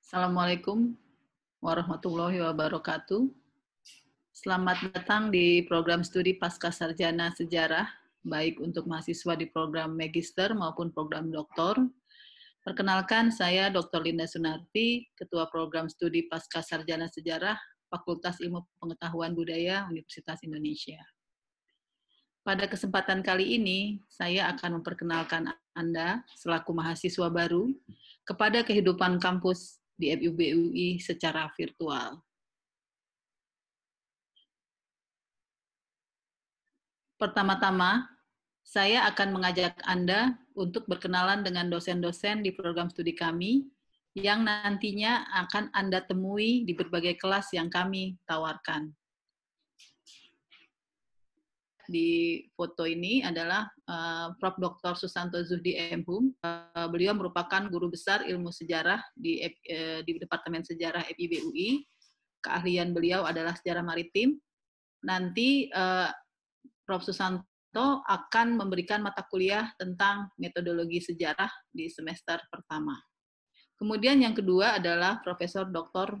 Assalamualaikum warahmatullahi wabarakatuh. Selamat datang di program studi Pascasarjana Sejarah, baik untuk mahasiswa di program Magister maupun program Doktor. Perkenalkan, saya Dr. Linda Sunarti, Ketua Program Studi Pascasarjana Sejarah, Fakultas Ilmu Pengetahuan Budaya Universitas Indonesia. Pada kesempatan kali ini, saya akan memperkenalkan Anda selaku mahasiswa baru kepada kehidupan kampus di FIB UI secara virtual. Pertama-tama, saya akan mengajak Anda untuk berkenalan dengan dosen-dosen di program studi kami yang nantinya akan Anda temui di berbagai kelas yang kami tawarkan. Di foto ini adalah Prof. Dr. Susanto Zuhdi M.Hum. Beliau merupakan guru besar ilmu sejarah di Departemen Sejarah FIB UI. Keahlian beliau adalah sejarah maritim. Nanti Prof. Susanto akan memberikan mata kuliah tentang metodologi sejarah di semester pertama. Kemudian yang kedua adalah Profesor Dr.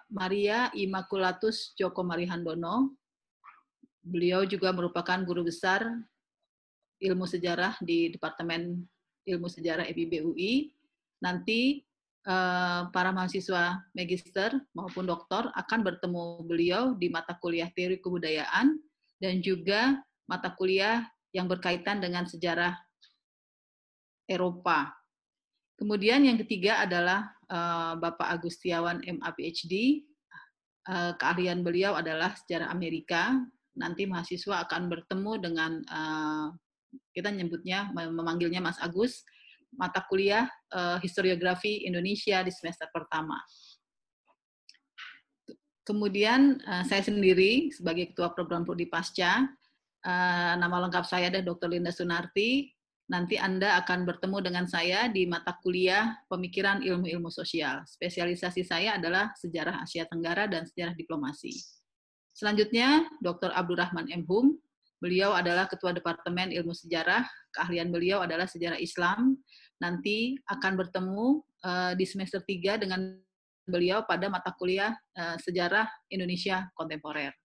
Maria Immaculatus Djoko Marihandono. Beliau juga merupakan guru besar ilmu sejarah di Departemen Ilmu Sejarah FIB UI. Nanti para mahasiswa magister maupun doktor akan bertemu beliau di mata kuliah teori kebudayaan dan juga mata kuliah yang berkaitan dengan sejarah Eropa. Kemudian yang ketiga adalah Bapak Agustiawan MA PhD. Keahlian beliau adalah sejarah Amerika. Nanti mahasiswa akan bertemu dengan, kita menyebutnya, memanggilnya Mas Agus, mata kuliah historiografi Indonesia di semester pertama. Kemudian saya sendiri sebagai Ketua Program Prodi Pasca, nama lengkap saya adalah Dr. Linda Sunarti. Nanti Anda akan bertemu dengan saya di mata kuliah Pemikiran Ilmu-Ilmu Sosial. Spesialisasi saya adalah Sejarah Asia Tenggara dan Sejarah Diplomasi. Selanjutnya, Dr. Abdurrahman M.Hum. Beliau adalah Ketua Departemen Ilmu Sejarah. Keahlian beliau adalah Sejarah Islam. Nanti akan bertemu di semester 3 dengan beliau pada mata kuliah Sejarah Indonesia Kontemporer.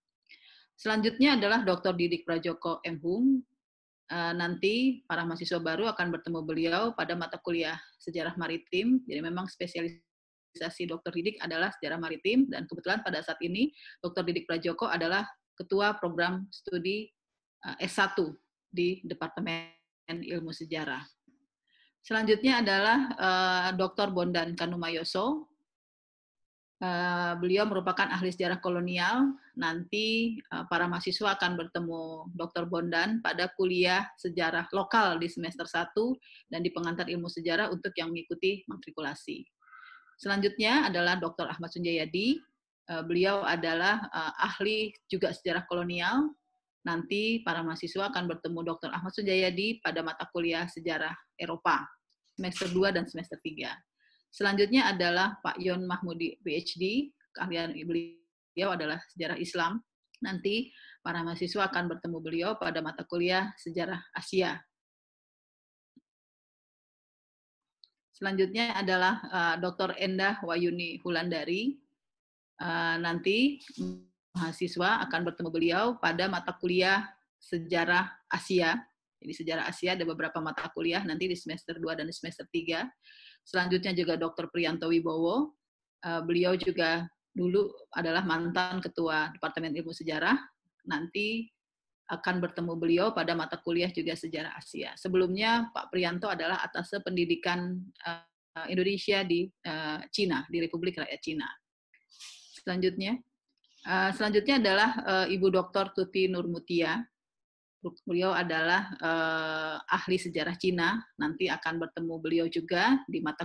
Selanjutnya adalah Dr. Didik Prajoko M.Hum. Nanti para mahasiswa baru akan bertemu beliau pada mata kuliah Sejarah Maritim. Jadi memang spesialisasi Dr. Didik adalah sejarah maritim, dan kebetulan pada saat ini Dr. Didik Prajoko adalah Ketua Program Studi S1 di Departemen Ilmu Sejarah. Selanjutnya adalah Dr. Bondan Kanumayoso. Beliau merupakan ahli sejarah kolonial. Nanti para mahasiswa akan bertemu Dr. Bondan pada kuliah sejarah lokal di semester 1 dan di pengantar ilmu sejarah untuk yang mengikuti matrikulasi. Selanjutnya adalah Dr. Ahmad Sunjayadi. Beliau adalah ahli juga sejarah kolonial. Nanti para mahasiswa akan bertemu Dr. Ahmad Sunjayadi pada mata kuliah sejarah Eropa, semester 2 dan semester 3. Selanjutnya adalah Pak Yon Mahmudi, PhD. Keahlian beliau adalah sejarah Islam. Nanti para mahasiswa akan bertemu beliau pada mata kuliah sejarah Asia. Selanjutnya adalah Dr. Endah Wayuni Hulandari. Nanti mahasiswa akan bertemu beliau pada mata kuliah sejarah Asia. Jadi sejarah Asia ada beberapa mata kuliah nanti di semester 2 dan di semester 3. Selanjutnya juga Dr. Priyanto Wibowo. Beliau juga dulu adalah mantan Ketua Departemen Ilmu Sejarah. Nanti akan bertemu beliau pada mata kuliah juga sejarah Asia. Sebelumnya Pak Priyanto adalah atase pendidikan Indonesia di Cina, di Republik Rakyat Cina. Selanjutnya adalah Ibu Dr. Tuti Nurmutia. Beliau adalah ahli sejarah Cina. Nanti akan bertemu beliau juga di mata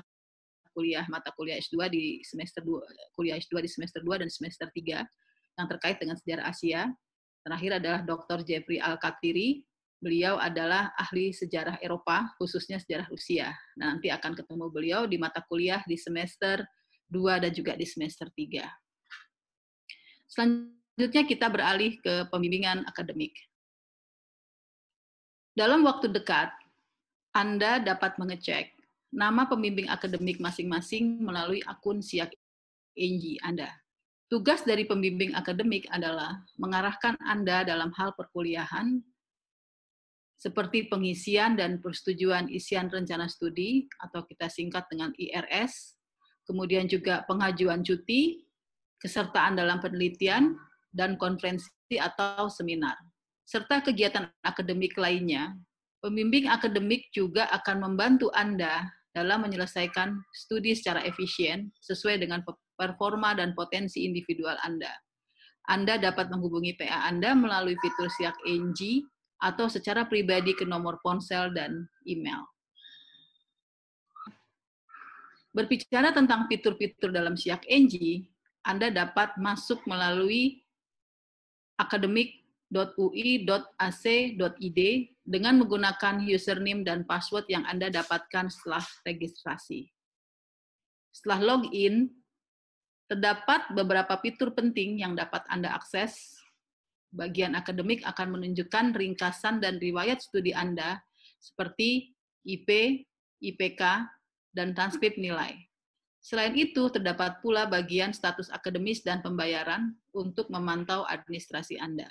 kuliah S2 di semester 2, kuliah S2 di semester 2 dan semester 3 yang terkait dengan sejarah Asia. Terakhir adalah Dr. Jeffrey Al-Katiri. Beliau adalah ahli sejarah Eropa, khususnya sejarah Rusia. Nah, nanti akan ketemu beliau di mata kuliah di semester 2 dan juga di semester 3. Selanjutnya kita beralih ke pembimbingan akademik. Dalam waktu dekat, Anda dapat mengecek nama pembimbing akademik masing-masing melalui akun SIAK ENGI Anda. Tugas dari pembimbing akademik adalah mengarahkan Anda dalam hal perkuliahan, seperti pengisian dan persetujuan isian rencana studi, atau kita singkat dengan IRS, kemudian juga pengajuan cuti, kesertaan dalam penelitian, dan konferensi atau seminar. Serta kegiatan akademik lainnya, pembimbing akademik juga akan membantu Anda dalam menyelesaikan studi secara efisien sesuai dengan performa dan potensi individual Anda. Anda dapat menghubungi PA Anda melalui fitur SIAK ENGI atau secara pribadi ke nomor ponsel dan email. Berbicara tentang fitur-fitur dalam SIAK ENGI, Anda dapat masuk melalui academic.ui.ac.id dengan menggunakan username dan password yang Anda dapatkan setelah registrasi. Setelah login, terdapat beberapa fitur penting yang dapat Anda akses. Bagian akademik akan menunjukkan ringkasan dan riwayat studi Anda seperti IP, IPK, dan transkrip nilai. Selain itu, terdapat pula bagian status akademis dan pembayaran untuk memantau administrasi Anda.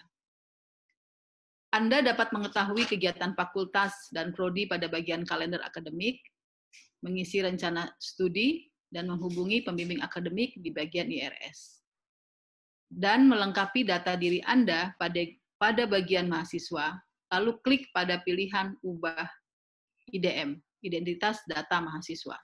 Anda dapat mengetahui kegiatan fakultas dan prodi pada bagian kalender akademik, mengisi rencana studi, dan menghubungi pembimbing akademik di bagian IRS. Dan melengkapi data diri Anda pada bagian mahasiswa, lalu klik pada pilihan Ubah IDM, Identitas Data Mahasiswa.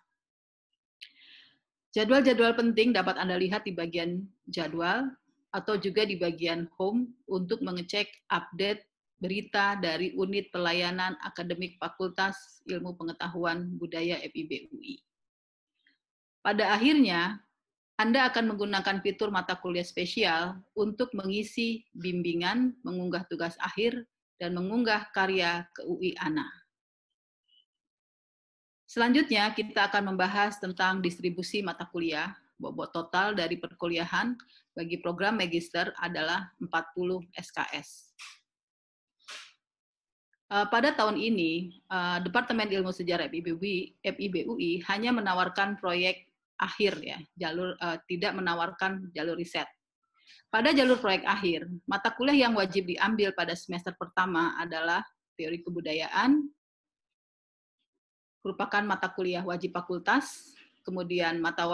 Jadwal-jadwal penting dapat Anda lihat di bagian jadwal atau juga di bagian home untuk mengecek update berita dari Unit Pelayanan Akademik Fakultas Ilmu Pengetahuan Budaya FIB UI. Pada akhirnya, Anda akan menggunakan fitur mata kuliah spesial untuk mengisi bimbingan, mengunggah tugas akhir, dan mengunggah karya ke UI ANA. Selanjutnya, kita akan membahas tentang distribusi mata kuliah. Bobot total dari perkuliahan bagi program magister adalah 40 SKS. Pada tahun ini, Departemen Ilmu Sejarah FIB UI hanya menawarkan proyek akhir ya, tidak menawarkan jalur riset. Pada jalur proyek akhir, mata kuliah yang wajib diambil pada semester pertama adalah teori kebudayaan, merupakan mata kuliah wajib fakultas, kemudian mata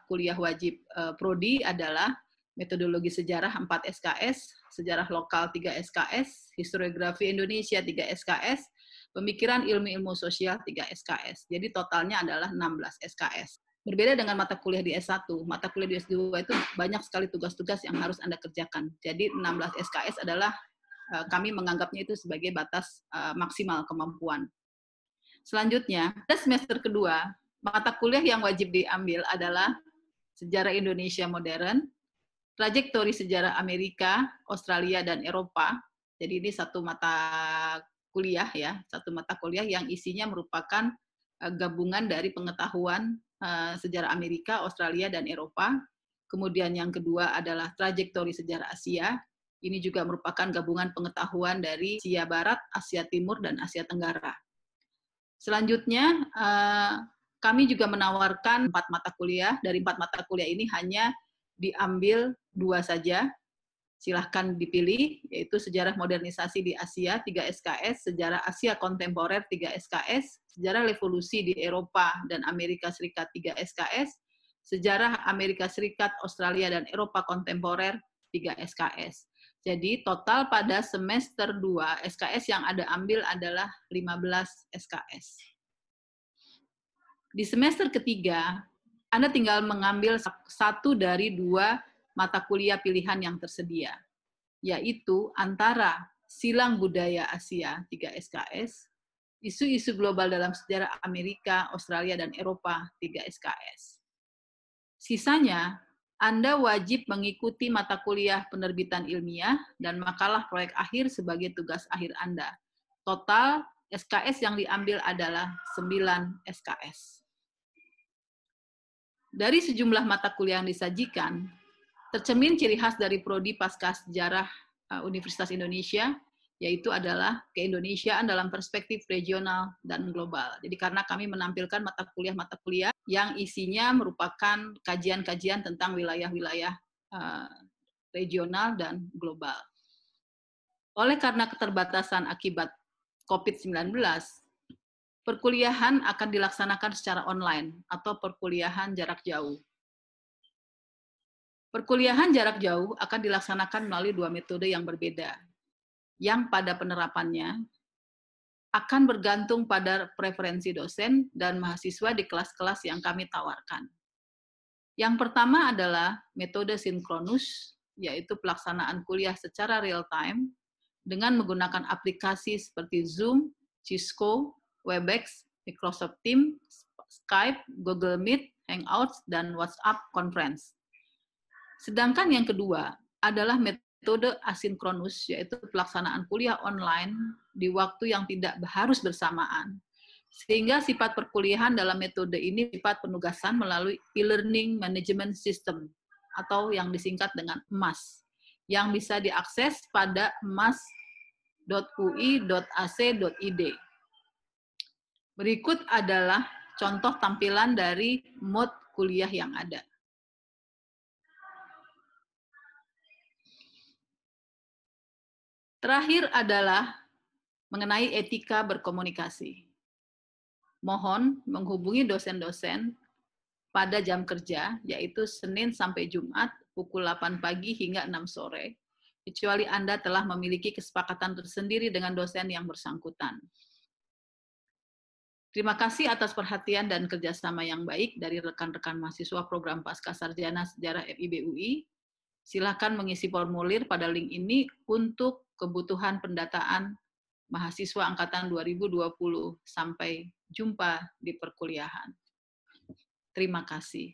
kuliah wajib prodi adalah metodologi sejarah 4 SKS, sejarah lokal 3 SKS, historiografi Indonesia 3 SKS, pemikiran ilmu-ilmu sosial 3 SKS. Jadi totalnya adalah 16 SKS. Berbeda dengan mata kuliah di S1, mata kuliah di S2 itu banyak sekali tugas-tugas yang harus Anda kerjakan. Jadi 16 SKS adalah, kami menganggapnya itu sebagai batas maksimal kemampuan. Selanjutnya, pada semester kedua, mata kuliah yang wajib diambil adalah sejarah Indonesia modern, trajektori sejarah Amerika, Australia, dan Eropa. Jadi ini satu mata kuliah ya, satu mata kuliah yang isinya merupakan gabungan dari pengetahuan sejarah Amerika, Australia, dan Eropa. Kemudian yang kedua adalah trajektori sejarah Asia. Ini juga merupakan gabungan pengetahuan dari Asia Barat, Asia Timur, dan Asia Tenggara. Selanjutnya, kami juga menawarkan 4 mata kuliah. Dari 4 mata kuliah ini hanya diambil 2 saja. Silahkan dipilih, yaitu sejarah modernisasi di Asia 3 SKS, sejarah Asia kontemporer 3 SKS, sejarah revolusi di Eropa dan Amerika Serikat 3 SKS, sejarah Amerika Serikat, Australia, dan Eropa kontemporer 3 SKS. Jadi total pada semester 2 SKS yang Anda ambil adalah 15 SKS. Di semester ketiga, Anda tinggal mengambil satu dari 2 mata kuliah pilihan yang tersedia, yaitu antara Silang Budaya Asia 3 SKS, isu-isu global dalam sejarah Amerika, Australia, dan Eropa 3 SKS. Sisanya, Anda wajib mengikuti mata kuliah penerbitan ilmiah dan makalah proyek akhir sebagai tugas akhir Anda. Total SKS yang diambil adalah 9 SKS. Dari sejumlah mata kuliah yang disajikan, tercermin ciri khas dari Prodi Pasca Sejarah Universitas Indonesia, yaitu adalah keindonesiaan dalam perspektif regional dan global. Jadi karena kami menampilkan mata kuliah yang isinya merupakan kajian-kajian tentang wilayah-wilayah regional dan global. Oleh karena keterbatasan akibat COVID-19, perkuliahan akan dilaksanakan secara online atau perkuliahan jarak jauh. Perkuliahan jarak jauh akan dilaksanakan melalui 2 metode yang berbeda, yang pada penerapannya akan bergantung pada preferensi dosen dan mahasiswa di kelas-kelas yang kami tawarkan. Yang pertama adalah metode sinkronus, yaitu pelaksanaan kuliah secara real-time dengan menggunakan aplikasi seperti Zoom, Cisco, Webex, Microsoft Teams, Skype, Google Meet, Hangouts, dan WhatsApp Conference. Sedangkan yang kedua adalah metode asinkronus, yaitu pelaksanaan kuliah online di waktu yang tidak harus bersamaan. Sehingga sifat perkuliahan dalam metode ini sifat penugasan melalui e-learning management system atau yang disingkat dengan EMAS, yang bisa diakses pada emas.ui.ac.id. Berikut adalah contoh tampilan dari mode kuliah yang ada. Terakhir adalah mengenai etika berkomunikasi. Mohon menghubungi dosen-dosen pada jam kerja, yaitu Senin sampai Jumat, pukul 8 pagi hingga 6 sore, kecuali Anda telah memiliki kesepakatan tersendiri dengan dosen yang bersangkutan. Terima kasih atas perhatian dan kerjasama yang baik dari rekan-rekan mahasiswa program Pascasarjana Sejarah FIB UI. Silakan mengisi formulir pada link ini untuk kebutuhan pendataan mahasiswa angkatan 2020. Sampai jumpa di perkuliahan. Terima kasih.